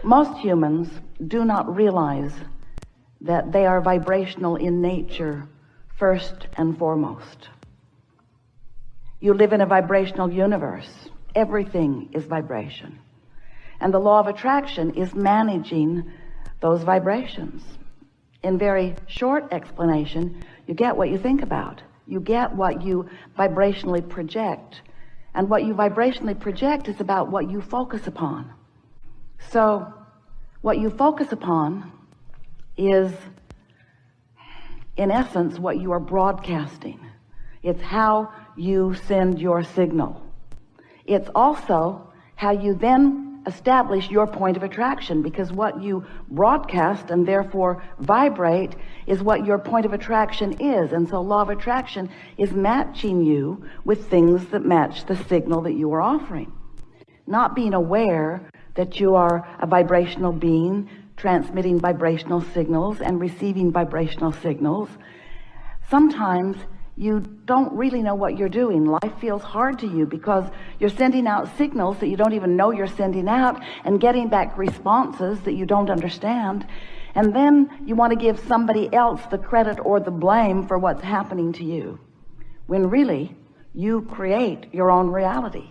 Most humans do not realize that they are vibrational in nature first and foremost. You live in a vibrational universe. Everything is vibration. And the law of attraction is managing those vibrations. In very short explanation, you get what you think about. You get what you vibrationally project. And what you vibrationally project is about what you focus upon. So what you focus upon is, in essence, what you are broadcasting. It's how you send your signal. It's also how you then establish your point of attraction, because what you broadcast and therefore vibrate is what your point of attraction is. And so law of attraction is matching you with things that match the signal that you are offering. Not being aware that you are a vibrational being transmitting vibrational signals and receiving vibrational signals. Sometimes you don't really know what you're doing. Life feels hard to you because you're sending out signals that you don't even know you're sending out and getting back responses that you don't understand. And then you want to give somebody else the credit or the blame for what's happening to you, when really you create your own reality,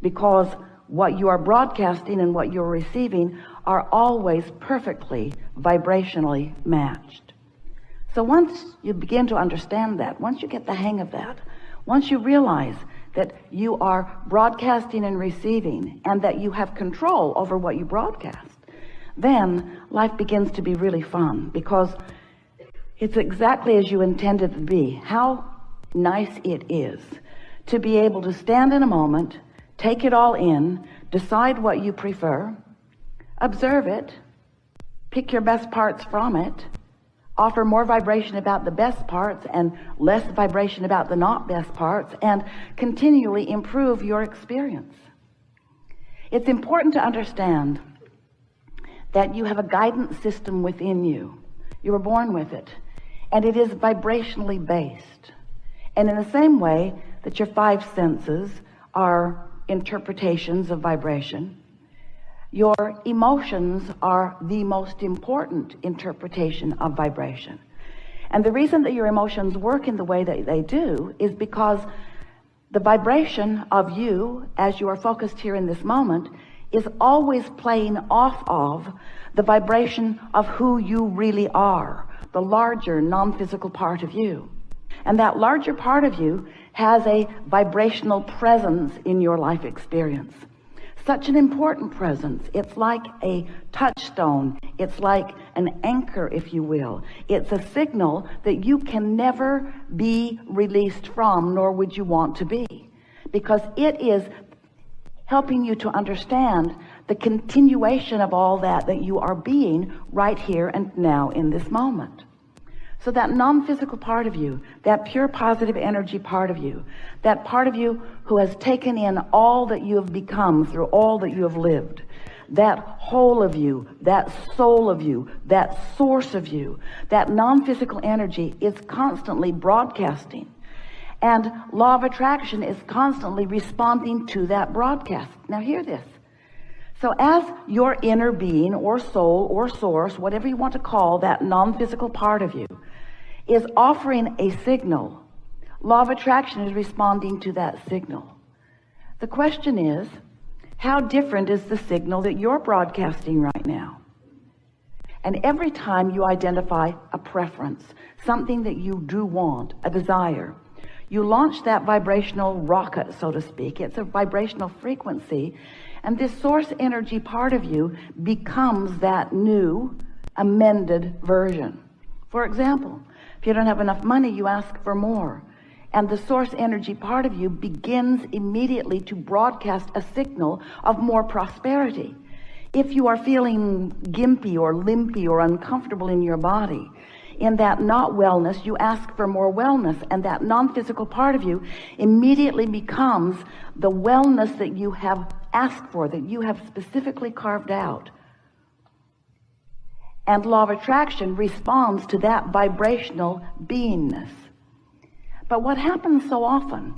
because what you are broadcasting and what you're receiving are always perfectly vibrationally matched. So once you begin to understand that, once you get the hang of that, once you realize that you are broadcasting and receiving and that you have control over what you broadcast, then life begins to be really fun, because it's exactly as you intended it to be. How nice it is to be able to stand in a moment, take it all in, decide what you prefer, observe it, pick your best parts from it, offer more vibration about the best parts and less vibration about the not best parts, and continually improve your experience. It's important to understand that you have a guidance system within you. You were born with it, and it is vibrationally based. And in the same way that your five senses are interpretations of vibration, your emotions are the most important interpretation of vibration. And the reason that your emotions work in the way that they do is because the vibration of you, as you are focused here in this moment, is always playing off of the vibration of who you really are, the larger non-physical part of you. And that larger part of you has a vibrational presence in your life experience. Such an important presence. It's like a touchstone. It's like an anchor, if you will. It's a signal that you can never be released from, nor would you want to be, because it is helping you to understand the continuation of all that you are being right here and now in this moment. So that non-physical part of you, that pure positive energy part of you, that part of you who has taken in all that you have become through all that you have lived, that whole of you, that soul of you, that source of you, that non-physical energy is constantly broadcasting. And law of attraction is constantly responding to that broadcast. Now hear this. So as your inner being or soul or source, whatever you want to call that non-physical part of you, is offering a signal, law of attraction is responding to that signal. The question is, how different is the signal that you're broadcasting right now? And every time you identify a preference, something that you do want, a desire, you launch that vibrational rocket, so to speak. It's a vibrational frequency, and this source energy part of you becomes that new, amended version. For example, if you don't have enough money, you ask for more. And the source energy part of you begins immediately to broadcast a signal of more prosperity. If you are feeling gimpy or limpy or uncomfortable in your body, in that not wellness, you ask for more wellness, and that non-physical part of you immediately becomes the wellness that you have asked for, that you have specifically carved out. And law of attraction responds to that vibrational beingness. But what happens so often,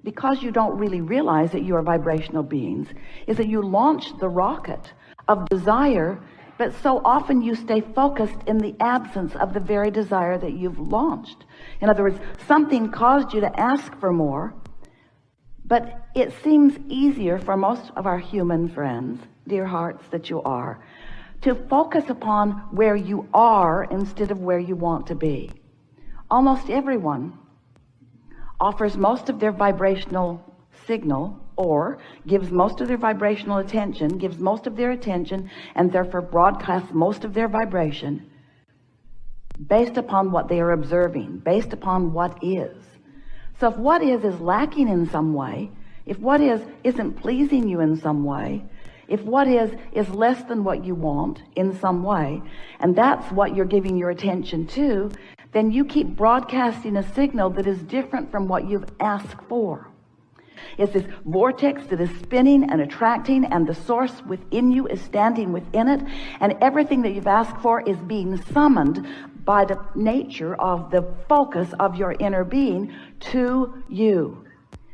because you don't really realize that you are vibrational beings, is that you launch the rocket of desire, but so often you stay focused in the absence of the very desire that you've launched. In other words, something caused you to ask for more, but it seems easier for most of our human friends, dear hearts that you are, to focus upon where you are instead of where you want to be. Almost everyone offers most of their vibrational signal, or gives most of their vibrational attention, gives most of their attention, and therefore broadcasts most of their vibration based upon what they are observing, based upon what is. So if what is lacking in some way, if what isn't pleasing you in some way, if what is less than what you want in some way, and that's what you're giving your attention to, then you keep broadcasting a signal that is different from what you've asked for. It's this vortex that is spinning and attracting, and the source within you is standing within it, and everything that you've asked for is being summoned by the nature of the focus of your inner being to you.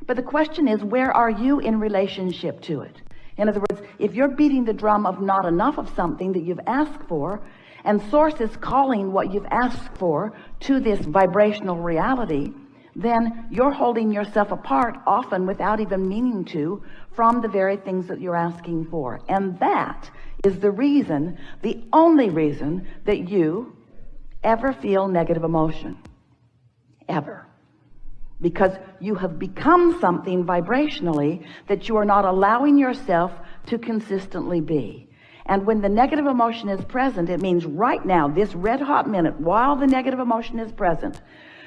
But the question is, where are you in relationship to it? In other words, if you're beating the drum of not enough of something that you've asked for, and source is calling what you've asked for to this vibrational reality, then you're holding yourself apart, often without even meaning to, from the very things that you're asking for. And that is the reason, the only reason, that you ever feel negative emotion. Ever. Because you have become something vibrationally that you are not allowing yourself to consistently be. And when the negative emotion is present, it means right now, this red hot minute, while the negative emotion is present,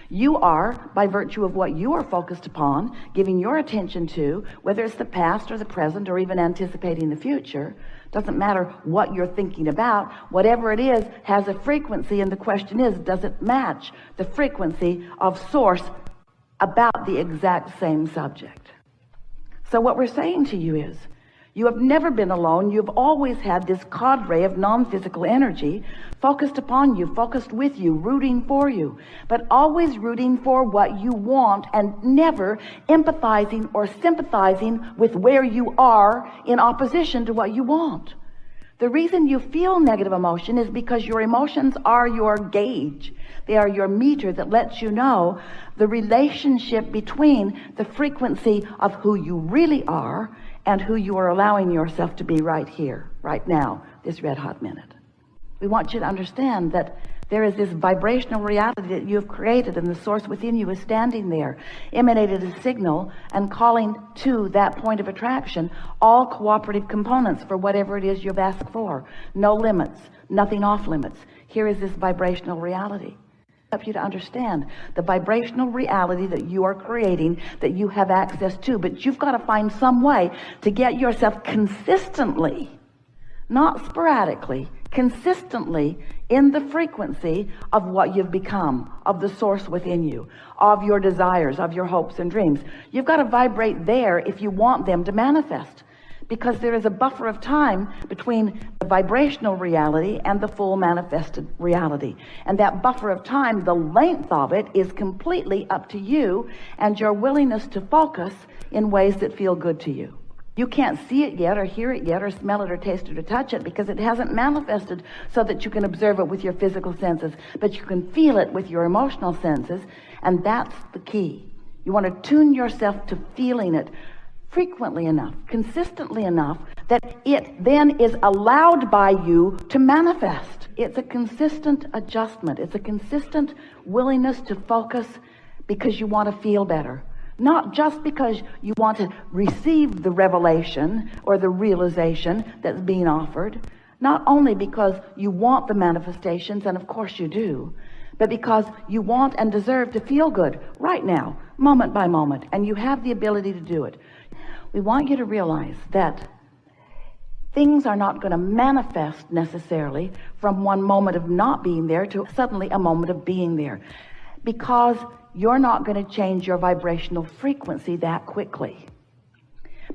you are, by virtue of what you are focused upon, giving your attention to, whether it's the past or the present or even anticipating the future, doesn't matter what you're thinking about, whatever it is has a frequency, and the question is, does it match the frequency of source about the exact same subject? So what we're saying to you is, you have never been alone. You've always had this cadre of non-physical energy focused upon you, focused with you, rooting for you, but always rooting for what you want and never empathizing or sympathizing with where you are in opposition to what you want. The reason you feel negative emotion is because your emotions are your gauge. They are your meter that lets you know the relationship between the frequency of who you really are and who you are allowing yourself to be right here, right now, this red hot minute. We want you to understand that there is this vibrational reality that you have created, and the source within you is standing there, emanated a signal and calling to that point of attraction all cooperative components for whatever it is you've asked for. No limits, nothing off limits. Here is this vibrational reality. Help you to understand the vibrational reality that you are creating, that you have access to, but you've got to find some way to get yourself consistently, not sporadically, consistently in the frequency of what you've become, of the source within you, of your desires, of your hopes and dreams. You've got to vibrate there if you want them to manifest, because there is a buffer of time between the vibrational reality and the full manifested reality. And that buffer of time, the length of it, is completely up to you and your willingness to focus in ways that feel good to you. You can't see it yet or hear it yet or smell it or taste it or touch it because it hasn't manifested so that you can observe it with your physical senses, but you can feel it with your emotional senses, and that's the key. You want to tune yourself to feeling it frequently enough, consistently enough, that it then is allowed by you to manifest. It's a consistent adjustment. It's a consistent willingness to focus because you want to feel better. Not just because you want to receive the revelation or the realization that's being offered. Not only because you want the manifestations, and of course you do, but because you want and deserve to feel good right now, moment by moment, and you have the ability to do it. We want you to realize that things are not going to manifest necessarily from one moment of not being there to suddenly a moment of being there, because you're not going to change your vibrational frequency that quickly.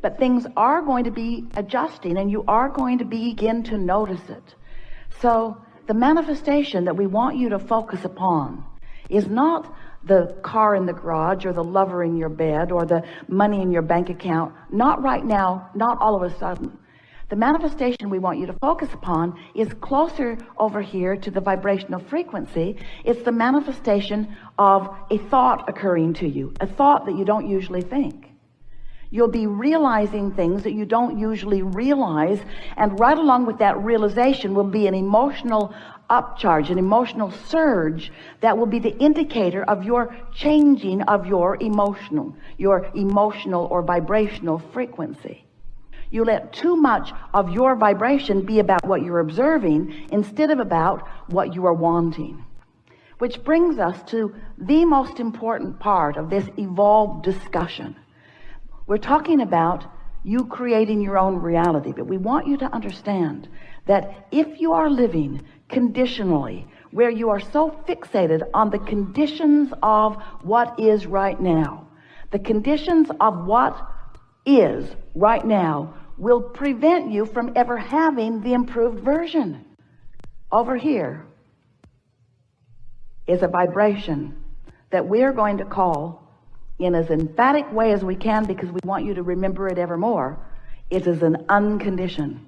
But things are going to be adjusting, and you are going to begin to notice it. So the manifestation that we want you to focus upon is not the car in the garage or the lover in your bed or the money in your bank account. Not right now, not all of a sudden. The manifestation we want you to focus upon is closer over here to the vibrational frequency. It's the manifestation of a thought occurring to you, a thought that you don't usually think. You'll be realizing things that you don't usually realize, and right along with that realization will be an emotional upcharge, an emotional surge that will be the indicator of your changing of your emotional or vibrational frequency. You let too much of your vibration be about what you're observing instead of about what you are wanting. Which brings us to the most important part of this evolved discussion. We're talking about you creating your own reality, but we want you to understand that if you are living conditionally, where you are so fixated on the conditions of what is right now, the conditions of what is right now will prevent you from ever having the improved version. Over here is a vibration that we're going to call, in as emphatic way as we can, because we want you to remember it evermore, it is an unconditioned.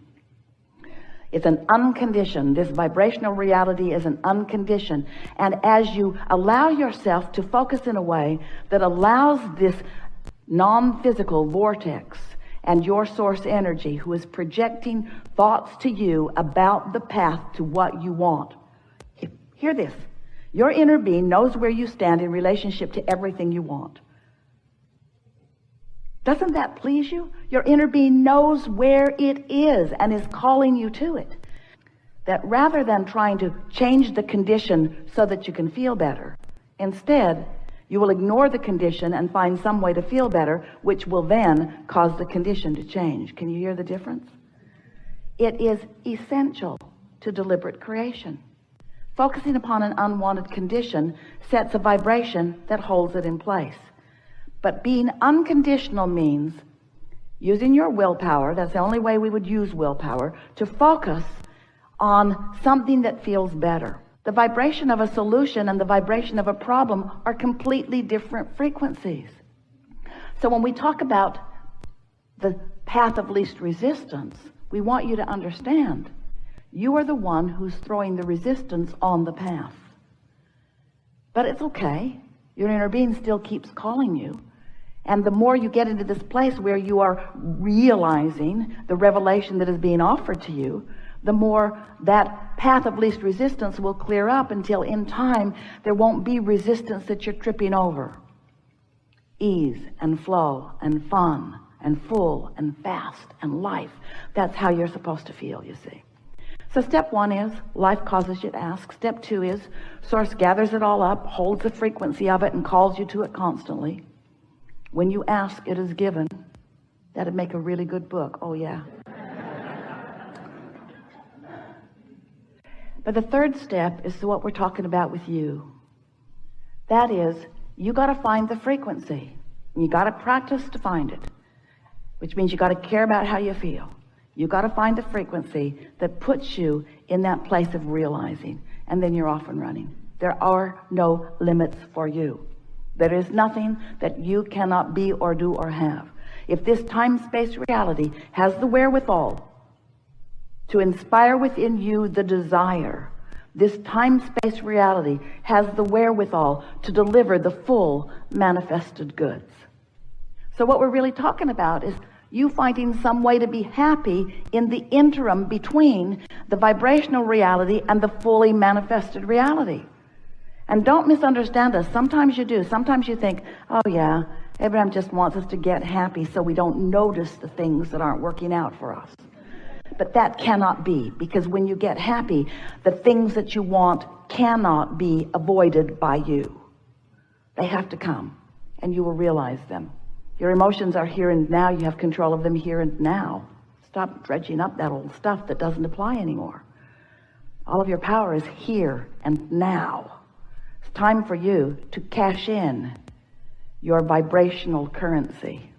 It's an unconditioned. This vibrational reality is an unconditioned. And as you allow yourself to focus in a way that allows this non-physical vortex and your source energy, who is projecting thoughts to you about the path to what you want. Hear this. Your inner being knows where you stand in relationship to everything you want. Doesn't that please you? Your inner being knows where it is and is calling you to it. That rather than trying to change the condition so that you can feel better, instead, you will ignore the condition and find some way to feel better, which will then cause the condition to change. Can you hear the difference? It is essential to deliberate creation. Focusing upon an unwanted condition sets a vibration that holds it in place. But being unconditional means using your willpower, that's the only way we would use willpower, to focus on something that feels better. The vibration of a solution and the vibration of a problem are completely different frequencies. So when we talk about the path of least resistance, we want you to understand you are the one who's throwing the resistance on the path. But it's okay. Your inner being still keeps calling you. And the more you get into this place where you are realizing the revelation that is being offered to you, the more that path of least resistance will clear up, until in time there won't be resistance that you're tripping over. Ease and flow and fun and full and fast and life. That's how you're supposed to feel, you see. So step one is life causes you to ask. Step two is source gathers it all up, holds the frequency of it, and calls you to it constantly. When you ask, it is given. That'd make a really good book. Oh, yeah. But the third step is what we're talking about with you. That is, you got to find the frequency. You got to practice to find it, which means you got to care about how you feel. You got to find the frequency that puts you in that place of realizing, and then you're off and running. There are no limits for you. There is nothing that you cannot be or do or have. If this time-space reality has the wherewithal to inspire within you the desire, this time-space reality has the wherewithal to deliver the full manifested goods. So what we're really talking about is you finding some way to be happy in the interim between the vibrational reality and the fully manifested reality. And don't misunderstand us. Sometimes you do. Sometimes you think, oh yeah, Abraham just wants us to get happy so we don't notice the things that aren't working out for us. But that cannot be, because when you get happy, the things that you want cannot be avoided by you. They have to come, and you will realize them. Your emotions are here and now. You have control of them here and now. Stop dredging up that old stuff that doesn't apply anymore. All of your power is here and now. It's time for you to cash in your vibrational currency.